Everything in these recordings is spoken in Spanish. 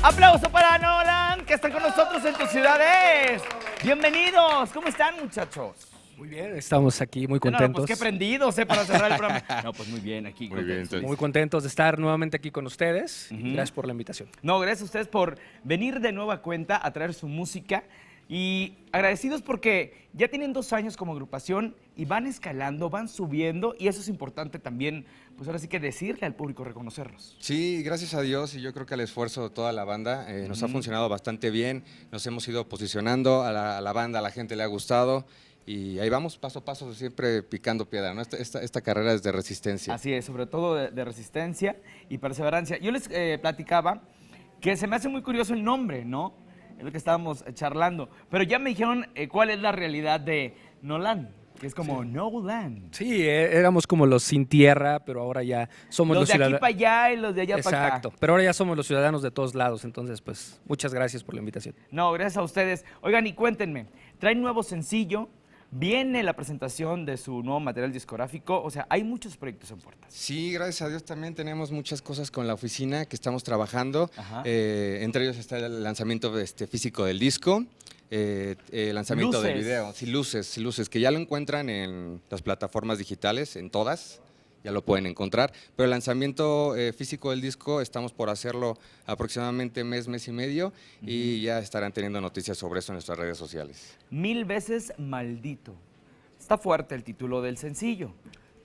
Aplauso para Nolan, que está con nosotros en tus ciudades. Bienvenidos. ¿Cómo están, muchachos? Muy bien, estamos aquí muy No, contentos. pues qué prendidos, para cerrar el programa. No, pues muy bien, aquí. Muy bien, entonces. Muy contentos de estar nuevamente aquí con ustedes. Ujú. Gracias por la invitación. No, gracias a ustedes por venir de nueva cuenta a traer su música. Y agradecidos porque ya tienen 2 años como agrupación y van escalando, van subiendo. Y eso es importante también, pues ahora sí que decirle al público, reconocerlos. Sí, gracias a Dios y yo creo que al esfuerzo de toda la banda nos ha funcionado bastante bien, nos hemos ido posicionando, a la banda, a la gente le ha gustado y ahí vamos paso a paso, siempre picando piedra, ¿no? Esta carrera es de resistencia. Así es, sobre todo de resistencia y perseverancia. Yo les platicaba que se me hace muy curioso el nombre, ¿no? Es lo que estábamos charlando. Pero ya me dijeron cuál es la realidad de Nolan, que es como Nolan. Sí, éramos como los sin tierra, pero ahora ya somos Los los de aquí ciudadanos. para allá y los de allá para acá. Exacto, pero ahora ya somos los ciudadanos de todos lados, entonces pues muchas gracias por la invitación. No, gracias a ustedes. Oigan, y cuéntenme, ¿traen nuevo sencillo? ¿Viene la presentación de su nuevo material discográfico? O sea, hay muchos proyectos en puertas. Sí, gracias a Dios también tenemos muchas cosas con la oficina que estamos trabajando, Ajá. entre ellos está el lanzamiento físico del disco. El lanzamiento del Luces. video, sí, luces, que ya lo encuentran en las plataformas digitales, en todas, ya lo pueden encontrar, pero el lanzamiento físico del disco estamos por hacerlo aproximadamente mes y medio y ya estarán teniendo noticias sobre eso en nuestras redes sociales. 1000 veces maldito. Está fuerte el título del sencillo.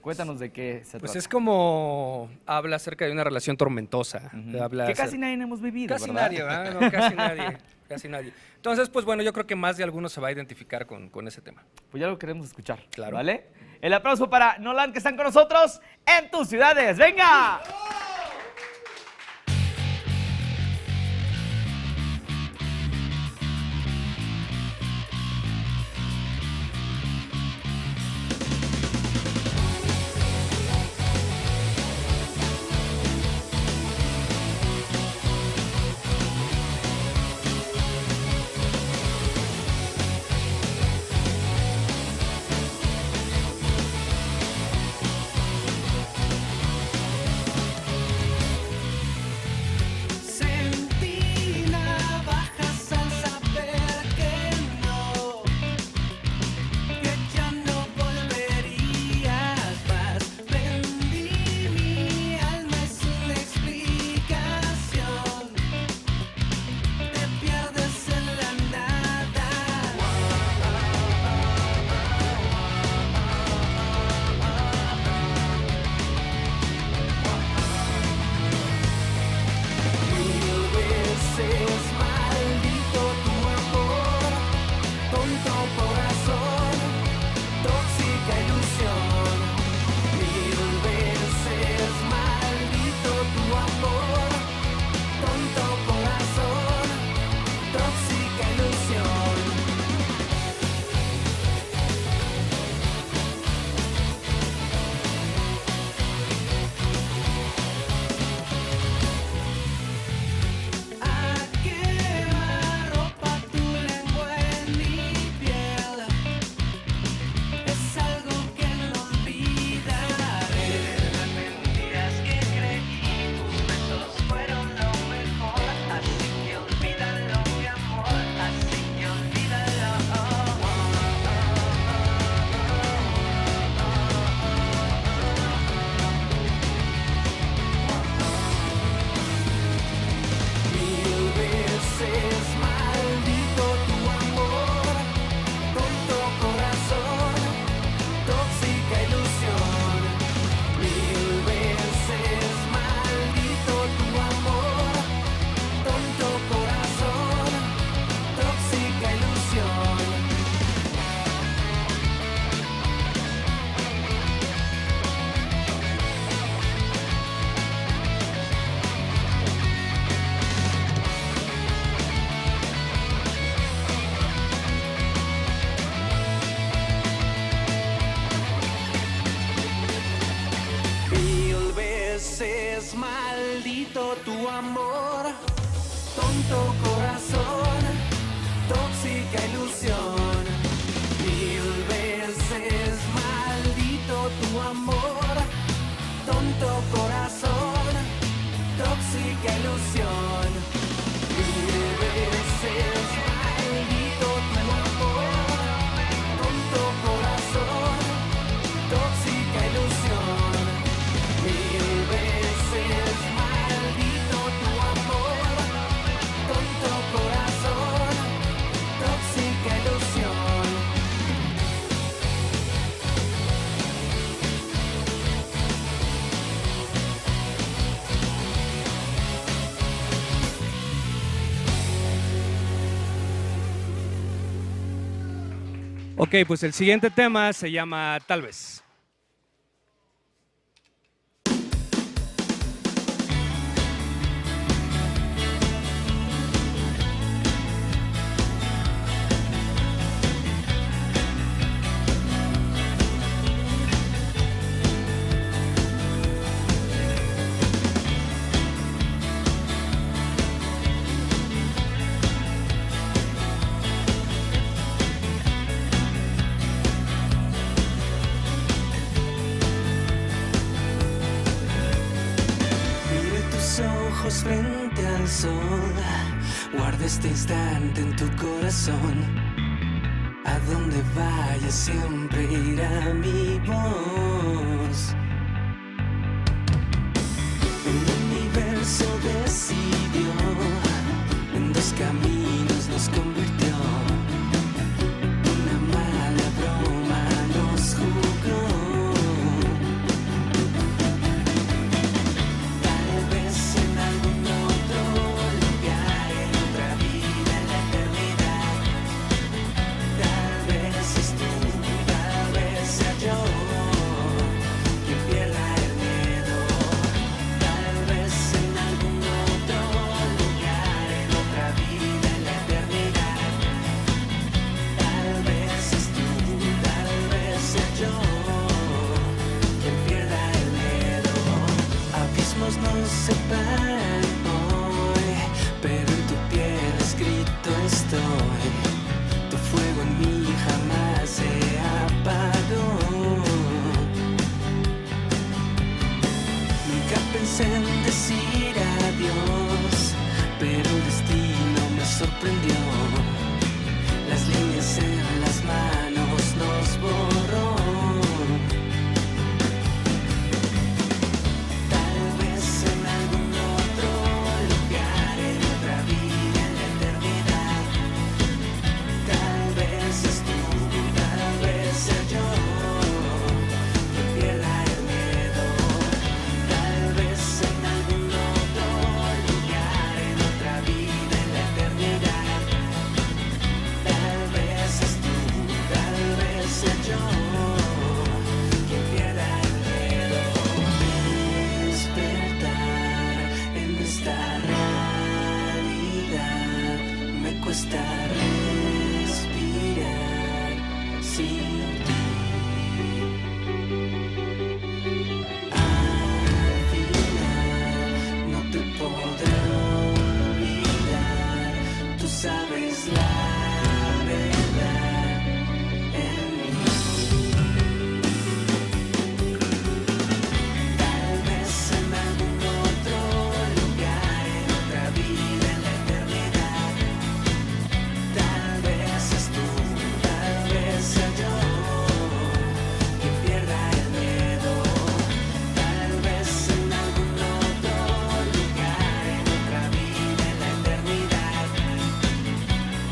Cuéntanos de qué se Pues trata. es como habla acerca de una relación tormentosa. Ujú. Habla Que casi acerca- nadie hemos vivido, Casi ¿verdad? nadie, ¿verdad? No, casi nadie, casi nadie. Entonces, pues bueno, yo creo que más de alguno se va a identificar con ese tema. Pues ya lo queremos escuchar, Claro. ¿vale? El aplauso para Nolan, que están con nosotros en tus ciudades. ¡Venga! Sentí navajas al saber que no, que ya no volverías más. Vendí mi alma sin explicación, te pierdes en la nada. Mil veces maldito tu amor, tonto corazón, tóxica ilusión. Mil veces maldito tu amor, tonto corazón, tóxica ilusión. A quemarropa tu lengua en mi piel, es algo que no olvidaré. Las mentiras que creí, tus besos fueron lo mejor, así que olvídalo mi amor, así que olvídalo. Mil veces maldito tu amor, tonto corazón, tóxica ilusión. Mil veces maldito tu amor, tonto corazón, tóxica ilusión. Mil veces maldito tu amor, tonto corazón, tóxica ilusión. Mil veces maldito tu amor, tonto corazón, tóxica ilusión. Ok, pues el siguiente tema se llama Tal vez. Mire tus ojos frente al sol, guarda este instante en tu corazón. A donde vaya siempre irá mi voz. El universo decidió, en dos caminos nos convirtió. Una mala broma nos jugó. Tal vez en algún otro lugar, en otra vida, en la eternidad. Tal vez es tú, tal vez sea yo quien pierda el miedo. Tal vez en algún otro lugar, en otra vida, en la eternidad. Tal vez es tú, tal vez sea yo quien pierda el miedo. Abismos nos separan hoy, pero en tu piel escrito estoy. Tu fuego en mí jamás se apagó. Nunca pensé en decir adiós, pero el destino me sorprendió. Las líneas en las manos nos borró. Tal vez en algún otro lugar, en otra vida, en la eternidad. Tal vez es tú, tal vez sea yo quien pierda el miedo. Tal vez en algún otro lugar, en otra vida, en la eternidad. Tal vez es tú, tal vez sea yo quien pierda el miedo. Despertar en esta realidad, me cuesta respirar sin ti. Al final no te podré olvidar, tú sabes la verdad en mí. Tal vez en algún otro lugar, en otra vida, en la eternidad. Tal vez es tú, tal vez sea yo quien pierda el miedo. Tal vez en algún otro lugar, en otra vida, en la eternidad.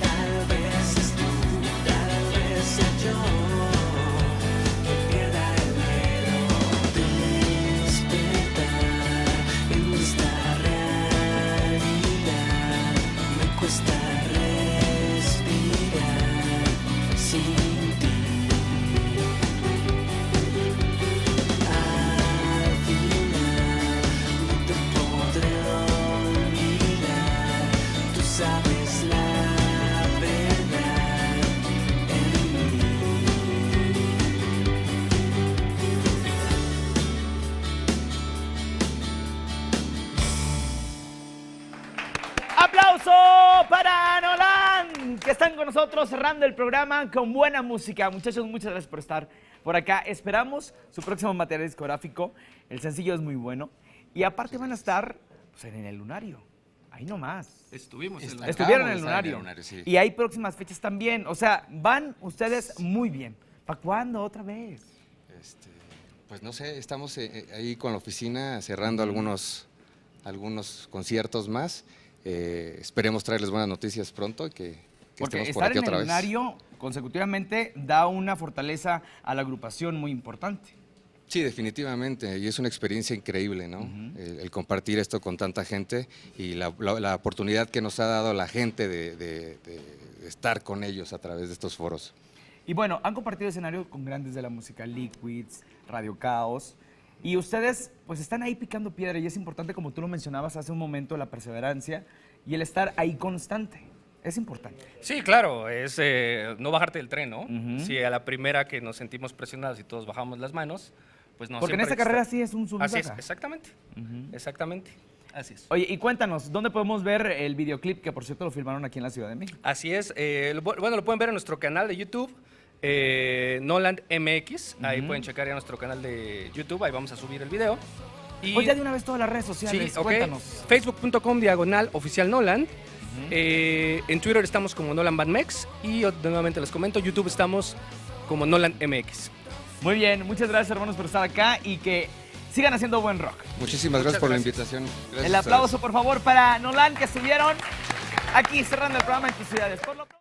Tal vez es tú, tal vez sea yo quien pierda el miedo. Despertar en esta realidad, me cuesta respirar sin ti. Al final no te podré olvidar, tú sabes la verdad en mí. ¡Aplauso para Nolan! Que están con nosotros cerrando el programa con buena música. Muchachos, muchas gracias por estar por acá. Esperamos su próximo material discográfico. El sencillo es muy bueno. Y aparte van a estar pues, en el Lunario. Ahí nomás. Estuvimos en la... Estuvieron en el de estar Lunario. sí. Y hay próximas fechas también. O sea, van ustedes muy bien. ¿Para cuándo otra vez? Pues no sé, estamos ahí con la oficina cerrando algunos conciertos más. Esperemos traerles buenas noticias pronto y que Porque estemos por estar aquí en el otra vez. Lunario consecutivamente da una fortaleza a la agrupación muy importante. Sí, definitivamente, y es una experiencia increíble, ¿no? El compartir esto con tanta gente y la oportunidad que nos ha dado la gente de estar con ellos a través de estos foros. Y bueno, han compartido escenario con grandes de la música, Liquids, Radio Caos. Y ustedes, pues, están ahí picando piedra y es importante, como tú lo mencionabas hace un momento, la perseverancia y el estar ahí constante. Es importante. Sí, claro, es no bajarte del tren, ¿no? Ujú. Si a la primera que nos sentimos presionados y todos bajamos las manos, pues no. Porque en siempre esta hay que carrera estar- sí es un sub y Así es, baja. exactamente. Exactamente. Así es. Oye, y cuéntanos, ¿dónde podemos ver el videoclip que, por cierto, lo filmaron aquí en la Ciudad de México? Así es. Bueno, lo pueden ver en nuestro canal de YouTube, Noland MX. Ahí pueden checar ya nuestro canal de YouTube. Ahí vamos a subir el video. Y Oye, de una vez todas las redes sí, sociales, ok. cuéntanos. Facebook.com/oficial Noland. En Twitter estamos como Noland Bandmex. Y nuevamente les comento, YouTube estamos como Noland MX. Muy bien, muchas gracias, hermanos, por estar acá y que sigan haciendo buen rock. Muchísimas gracias Muchas por la gracias. invitación. Gracias El a aplauso, por favor, para Nolan, que estuvieron aquí cerrando el programa en tus ciudades. Por lo pronto-